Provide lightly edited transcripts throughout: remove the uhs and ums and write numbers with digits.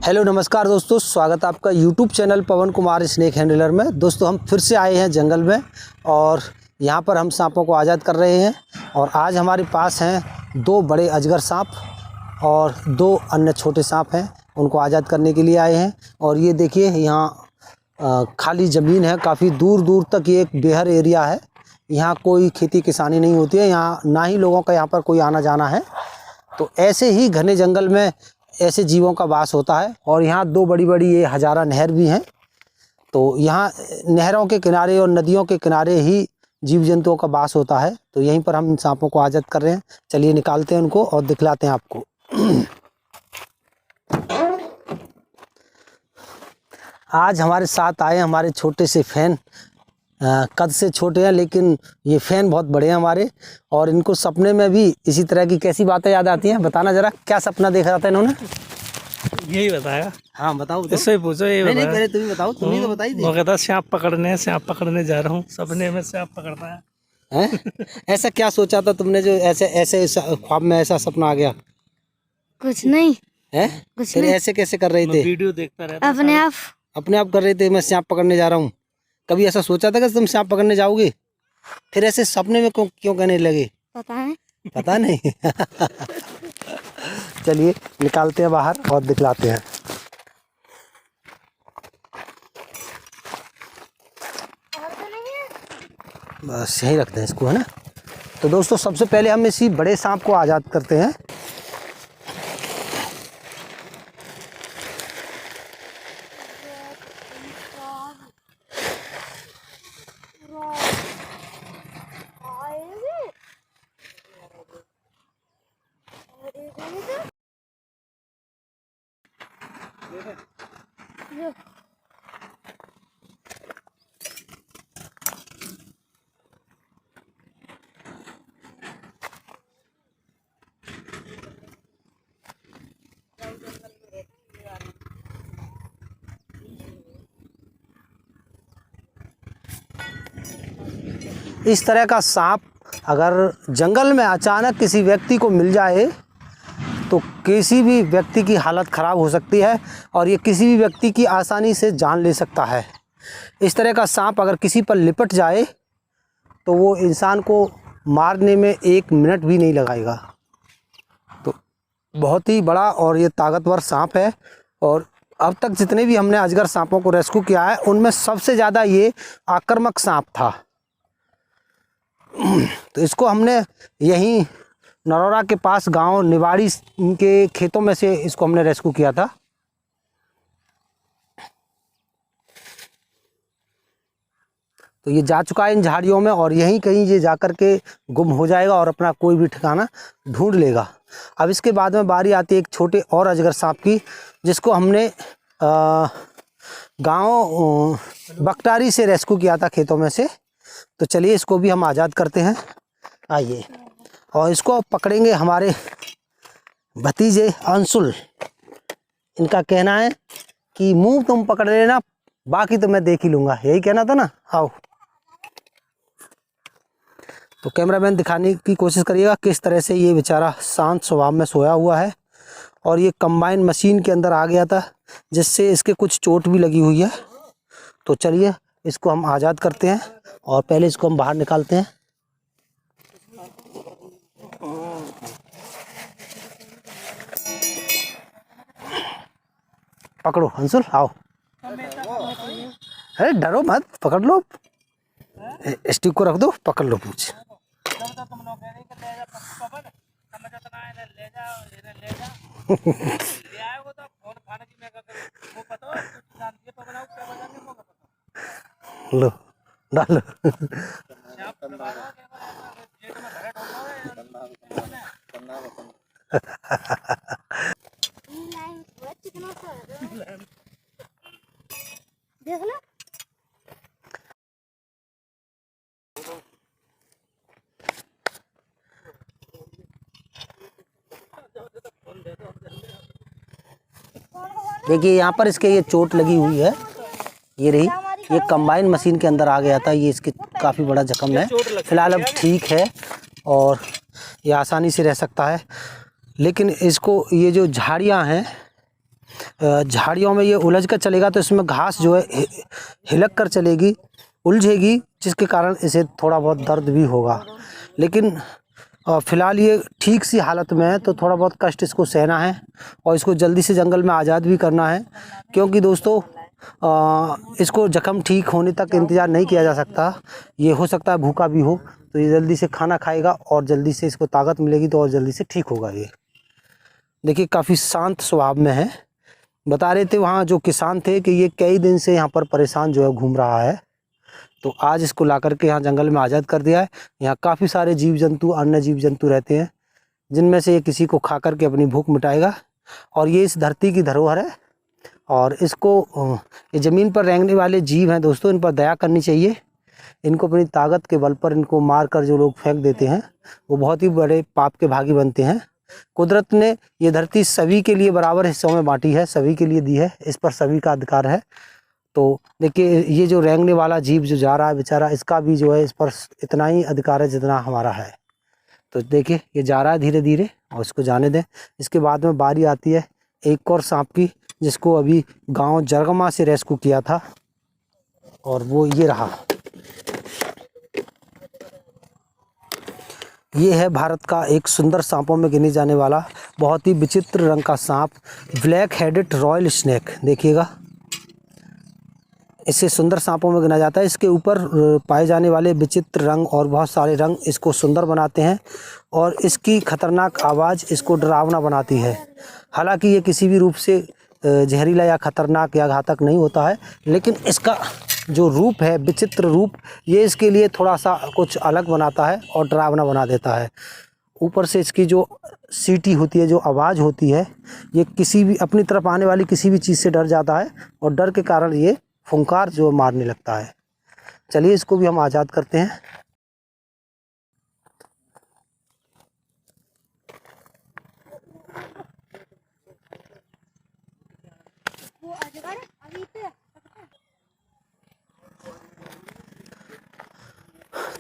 Hello नमस्कार दोस्तों, स्वागत है आपका यूट्यूब चैनल पवन कुमार स्नेक हैंडलर में। दोस्तों हम फिर से आए हैं जंगल में और यहाँ पर हम सांपों को आज़ाद कर रहे हैं। और आज हमारे पास हैं 2 बड़े अजगर सांप और 2 अन्य छोटे सांप हैं, उनको आज़ाद करने के लिए आए हैं। और ये देखिए यहाँ खाली ज़मीन है, काफ़ी दूर दूर तक ये एक बेहर एरिया है। यहाँ कोई खेती किसानी नहीं होती है, यहाँ ना ही लोगों का यहाँ पर कोई आना जाना है। तो ऐसे ही घने जंगल में ऐसे जीवों का वास होता है। और यहाँ 2 बड़ी बड़ी ये हजारा नहर भी हैं। तो यहाँ नहरों के किनारे और नदियों के किनारे ही जीव जंतुओं का वास होता है। तो यहीं पर हम इन सांपों को आज़ाद कर रहे हैं। चलिए निकालते हैं उनको और दिखलाते हैं आपको। आज हमारे साथ आए हमारे छोटे से फैन। कद से छोटे हैं लेकिन ये फैन बहुत बड़े हैं हमारे। और इनको सपने में भी इसी तरह की कैसी बातें याद आती हैं, बताना जरा, क्या सपना देखा था इन्होंने? यही बताया। हाँ बताओ तो। इससे पूछो, ये नहीं पहले तुम ही बताओ, तुम ही तो बताई थी। वो कहता सांप पकड़ने जा रहा हूँ, सपने में सांप पकड़ता है। ऐसा क्या सोचा था तुमने जो ऐसे ख्वाब में ऐसा सपना आ गया? कुछ नहीं है फिर ऐसे कैसे कर रहे थे? वीडियो देखता रहता अपने आप कर रहे थे, मैं सांप पकड़ने जा रहा हूँ। कभी ऐसा सोचा था कि तुम सांप पकड़ने जाओगे? फिर ऐसे सपने में क्यों कहने लगे? पता नहीं। चलिए निकालते हैं बाहर और दिखलाते हैं। बस यहीं रखते हैं इसको, है ना। तो दोस्तों सबसे पहले हम इसी बड़े सांप को आज़ाद करते हैं। इस तरह का सांप अगर जंगल में अचानक किसी व्यक्ति को मिल जाए तो किसी भी व्यक्ति की हालत ख़राब हो सकती है और ये किसी भी व्यक्ति की आसानी से जान ले सकता है। इस तरह का सांप अगर किसी पर लिपट जाए तो वो इंसान को मारने में 1 मिनट भी नहीं लगाएगा। तो बहुत ही बड़ा और ये ताकतवर सांप है। और अब तक जितने भी हमने अजगर सांपों को रेस्क्यू किया है उनमें सबसे ज़्यादा ये आक्रामक सांप था। तो इसको हमने यहीं नरोरा के पास गांव निवाड़ी के खेतों में से इसको हमने रेस्क्यू किया था। तो ये जा चुका है इन झाड़ियों में और यहीं कहीं ये जाकर के गुम हो जाएगा और अपना कोई भी ठिकाना ढूंढ लेगा। अब इसके बाद में बारी आती है एक छोटे और अजगर सांप की, जिसको हमने गांव बकटारी से रेस्क्यू किया था खेतों में से। तो चलिए इसको भी हम आज़ाद करते हैं, आइए। और इसको पकड़ेंगे हमारे भतीजे अंशुल। इनका कहना है कि मुंह तुम पकड़ लेना, बाकी तो मैं देख ही लूँगा, यही कहना था ना। आओ। तो कैमरामैन दिखाने की कोशिश करिएगा किस तरह से ये बेचारा शांत स्वभाव में सोया हुआ है। और ये कंबाइन मशीन के अंदर आ गया था जिससे इसके कुछ चोट भी लगी हुई है। तो चलिए इसको हम आज़ाद करते हैं और पहले इसको हम बाहर निकालते हैं। पकड़ो अंशुल, आओ। अरे डरो मत, पकड़ लो, स्टिक को रख दो, पकड़ लो पूछ। लो डालो। देखना देखिए यहाँ पर इसके ये चोट लगी हुई है, ये रही। ये कंबाइन मशीन के अंदर आ गया था, ये इसके काफ़ी बड़ा जख्म है। फिलहाल अब ठीक है और ये आसानी से रह सकता है। लेकिन इसको ये जो झाड़ियाँ हैं झाड़ियों में ये उलझ कर चलेगा तो इसमें घास जो है हिलक कर चलेगी, उलझेगी, जिसके कारण इसे थोड़ा बहुत दर्द भी होगा। लेकिन फ़िलहाल ये ठीक सी हालत में है, तो थोड़ा बहुत कष्ट इसको सहना है और इसको जल्दी से जंगल में आज़ाद भी करना है, क्योंकि दोस्तों इसको ज़ख्म ठीक होने तक इंतज़ार नहीं किया जा सकता। ये हो सकता है भूखा भी हो, तो ये जल्दी से खाना खाएगा और जल्दी से इसको ताकत मिलेगी तो और जल्दी से ठीक होगा। ये देखिए काफ़ी शांत स्वभाव में है। बता रहे थे वहाँ जो किसान थे कि ये कई दिन से यहाँ पर परेशान जो है घूम रहा है, तो आज इसको ला करके यहाँ जंगल में आज़ाद कर दिया है। यहाँ काफ़ी सारे जीव जंतु, अन्य जीव जंतु रहते हैं, जिनमें से ये किसी को खा करके अपनी भूख मिटाएगा। और ये इस धरती की धरोहर है और इसको, ये ज़मीन पर रहने वाले जीव हैं दोस्तों, इन पर दया करनी चाहिए। इनको अपनी ताकत के बल पर इनको मार कर जो लोग फेंक देते हैं, वो बहुत ही बड़े पाप के भागी बनते हैं। कुदरत ने ये धरती सभी के लिए बराबर हिस्सों में बांटी है, सभी के लिए दी है, इस पर सभी का अधिकार है। तो देखिए ये जो रेंगने वाला जीव जो जा रहा है बेचारा, इसका भी जो है इस पर इतना ही अधिकार है जितना हमारा है। तो देखिए ये जा रहा है धीरे धीरे और इसको जाने दें। इसके बाद में बारी आती है एक और सांप की, जिसको अभी गांव जरगमा से रेस्क्यू किया था, और वो ये रहा। ये है भारत का एक सुंदर सांपों में गिने जाने वाला बहुत ही विचित्र रंग का सांप, ब्लैक हेडेड रॉयल स्नेक। देखिएगा इसे सुंदर सांपों में गिना जाता है। इसके ऊपर पाए जाने वाले विचित्र रंग और बहुत सारे रंग इसको सुंदर बनाते हैं, और इसकी खतरनाक आवाज़ इसको डरावना बनाती है। हालांकि ये किसी भी रूप से जहरीला या खतरनाक या घातक नहीं होता है, लेकिन इसका जो रूप है, विचित्र रूप, ये इसके लिए थोड़ा सा कुछ अलग बनाता है और डरावना बना देता है। ऊपर से इसकी जो सीटी होती है, जो आवाज़ होती है, ये किसी भी अपनी तरफ आने वाली किसी भी चीज़ से डर जाता है और डर के कारण ये फुंकार जो मारने लगता है। चलिए इसको भी हम आज़ाद करते हैं।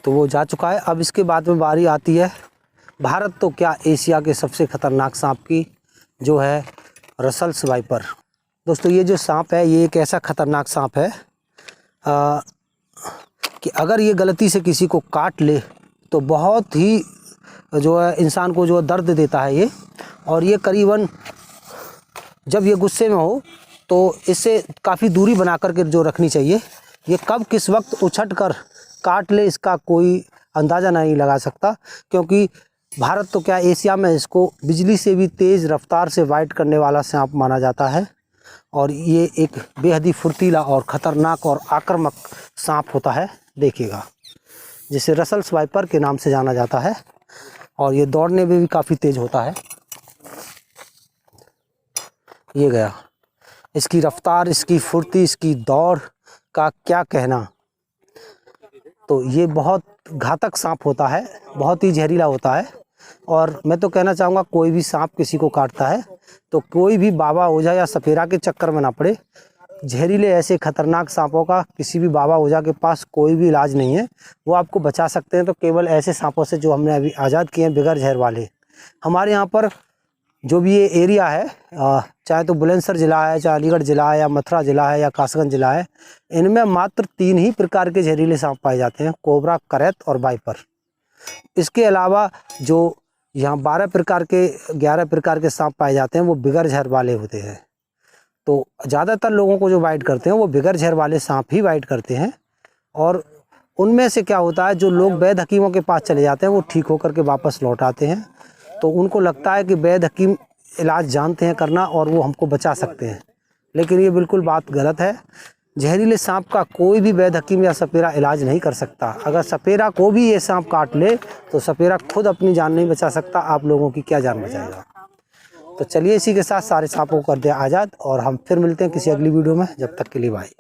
तो वो जा चुका है। अब इसके बाद में बारी आती है भारत तो क्या एशिया के सबसे खतरनाक सांप की, जो है रसल्स वाइपर। दोस्तों ये जो सांप है, ये एक ऐसा खतरनाक सांप है कि अगर ये गलती से किसी को काट ले तो बहुत ही जो है इंसान को जो दर्द देता है ये। और ये करीबन जब ये गुस्से में हो तो इससे काफ़ी दूरी बना करके जो रखनी चाहिए। ये कब किस वक्त उछट कर काट ले इसका कोई अंदाज़ा नहीं लगा सकता, क्योंकि भारत तो क्या एशिया में इसको बिजली से भी तेज़ रफ्तार से वाइट करने वाला सांप माना जाता है। और ये एक बेहद ही फुर्तीला और ख़तरनाक और आक्रामक सांप होता है, देखिएगा, जिसे रसल्स वाइपर के नाम से जाना जाता है। और ये दौड़ने में भी काफ़ी तेज़ होता है। ये गया, इसकी रफ्तार, इसकी फुर्ती, इसकी दौड़ का क्या कहना। तो ये बहुत घातक सांप होता है, बहुत ही जहरीला होता है। और मैं तो कहना चाहूँगा कोई भी सांप किसी को काटता है तो कोई भी बाबा ओझा या सपेरा के चक्कर में ना पड़े। जहरीले ऐसे खतरनाक सांपों का किसी भी बाबा ओझा के पास कोई भी इलाज नहीं है। वो आपको बचा सकते हैं तो केवल ऐसे सांपों से जो हमने अभी आज़ाद किए हैं, बगैर जहर वाले। हमारे यहाँ पर जो भी ये एरिया है, चाहे तो बुलंदशहर ज़िला है, चाहे अलीगढ़ ज़िला है, या मथुरा ज़िला है, या कासगंज ज़िला है, इनमें मात्र 3 ही प्रकार के जहरीले सांप पाए जाते हैं, कोबरा, करैत और वाइपर। इसके अलावा जो यहाँ 11 प्रकार के सांप पाए जाते हैं वो बगैर जहर वाले होते हैं। तो ज़्यादातर लोगों को जो बाइट करते हैं वो बगैर जहर वाले सांप ही बाइट करते हैं। और उनमें से क्या होता है, जो लोग वैद्य हकीमों के पास चले जाते हैं वो ठीक होकर के वापस लौट आते हैं। तो उनको लगता है कि वैद्य हकीम इलाज जानते हैं करना और वो हमको बचा सकते हैं, लेकिन ये बिल्कुल बात गलत है। जहरीले सांप का कोई भी वैद्य हकीम या सपेरा इलाज नहीं कर सकता। अगर सपेरा को भी ये सांप काट ले तो सपेरा खुद अपनी जान नहीं बचा सकता, आप लोगों की क्या जान बचाएगा। तो चलिए इसी के साथ सारे सांपों को कर दिया आज़ाद, और हम फिर मिलते हैं किसी अगली वीडियो में। जब तक के लिए बाय।